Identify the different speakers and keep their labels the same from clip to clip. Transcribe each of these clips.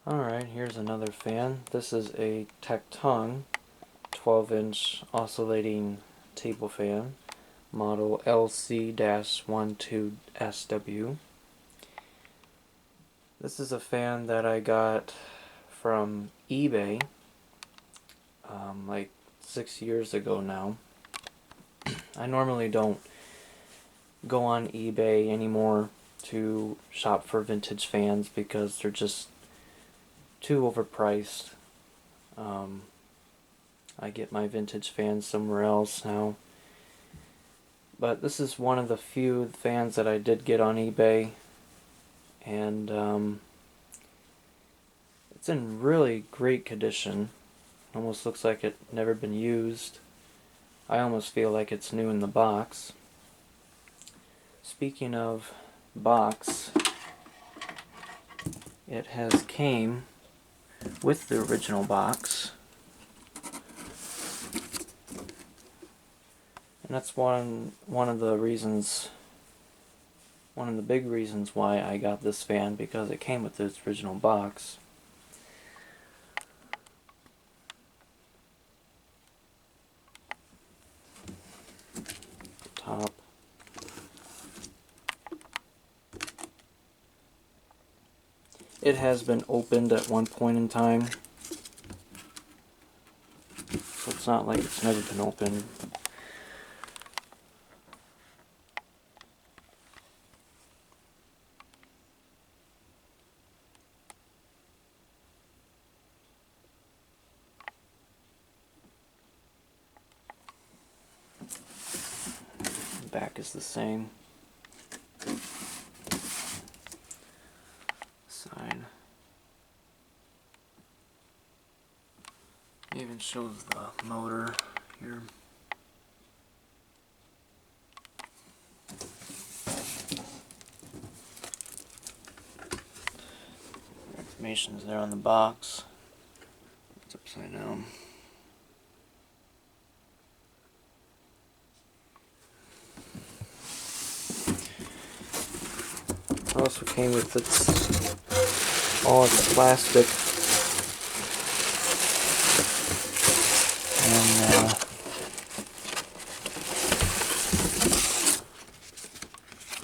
Speaker 1: Alright, here's another fan. This is a Tatung 12-inch oscillating table fan, model LC-12SW. This is a fan that I got from eBay like 6 years ago now. I normally don't go on eBay anymore to shop for vintage fans because they're just too overpriced. I get my vintage fans somewhere else now. But this is one of the few fans that I did get on eBay, and it's in really great condition. Almost looks like it never been used. I almost feel like it's new in the box. Speaking of box, it has came with the original box, and that's one of the reasons, one of the big reasons why I got this fan, because it came with its original box. Top. It has been opened at one point in time, so it's not like it's never been opened. The back is the same. Side. It even shows the motor here. Information is there on the box. It's upside down. It also came with all its plastic and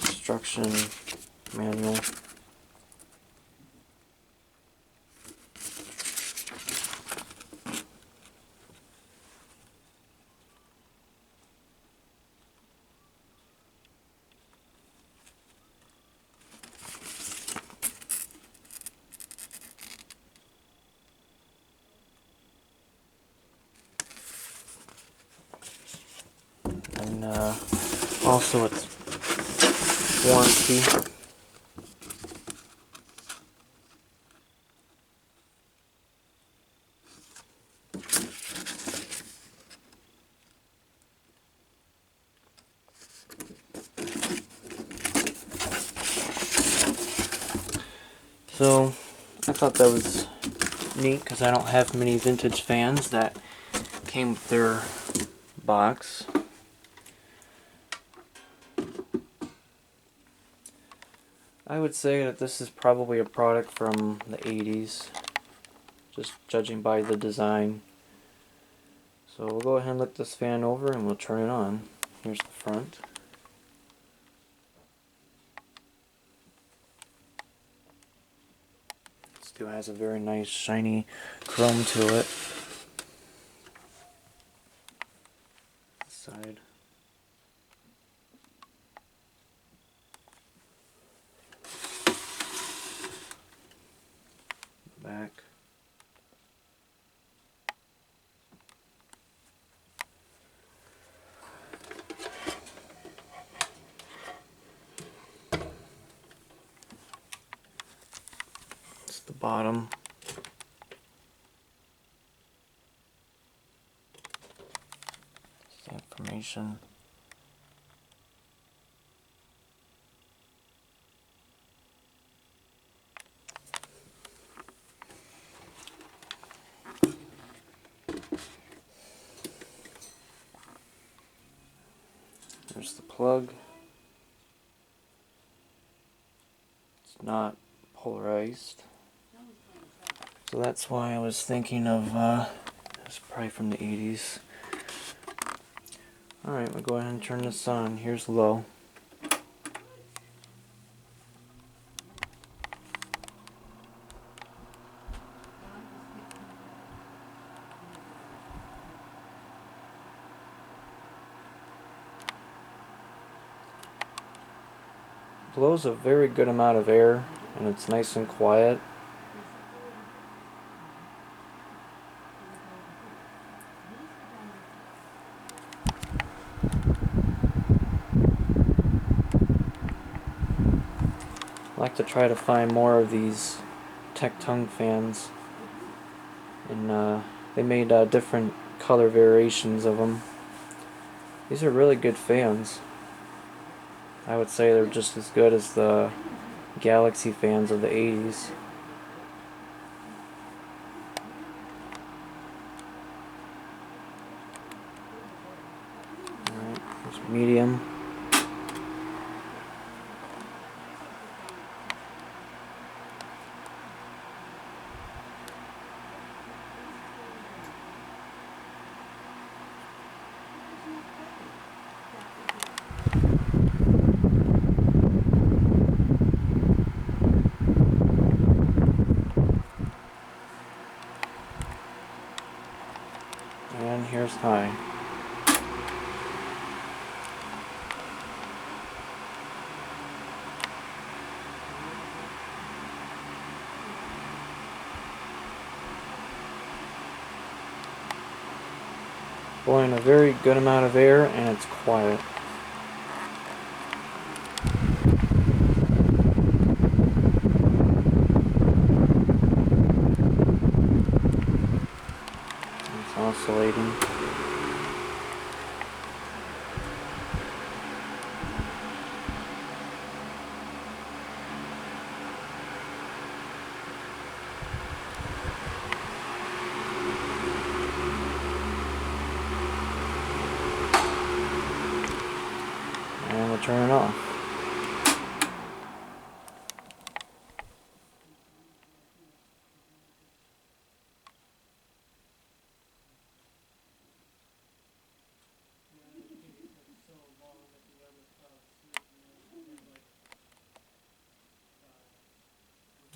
Speaker 1: instruction manual. And also its warranty. So I thought that was neat because I don't have many vintage fans that came with their box. I would say that this is probably a product from the 80s, just judging by the design. So we'll go ahead and look this fan over and we'll turn it on. Here's the front. It still has a very nice shiny chrome to it. Side. Back. It's the bottom. It's the information. There's the plug. It's not polarized. So that's why I was thinking of, it's probably from the 80s. Alright, we'll go ahead and turn this on. Here's low. Blows a very good amount of air, and it's nice and quiet. I like to try to find more of these Tatung fans, and they made different color variations of them. These are really good fans. I would say they're just as good as the Galaxy fans of the 80s. Alright, there's medium. And here's high. Blowing a very good amount of air, and it's quiet. It's oscillating. And we'll turn it off.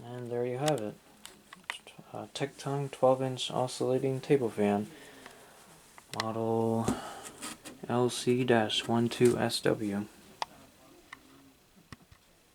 Speaker 1: And there you have it. Tatung 12-inch oscillating table fan. Model LC-12SW.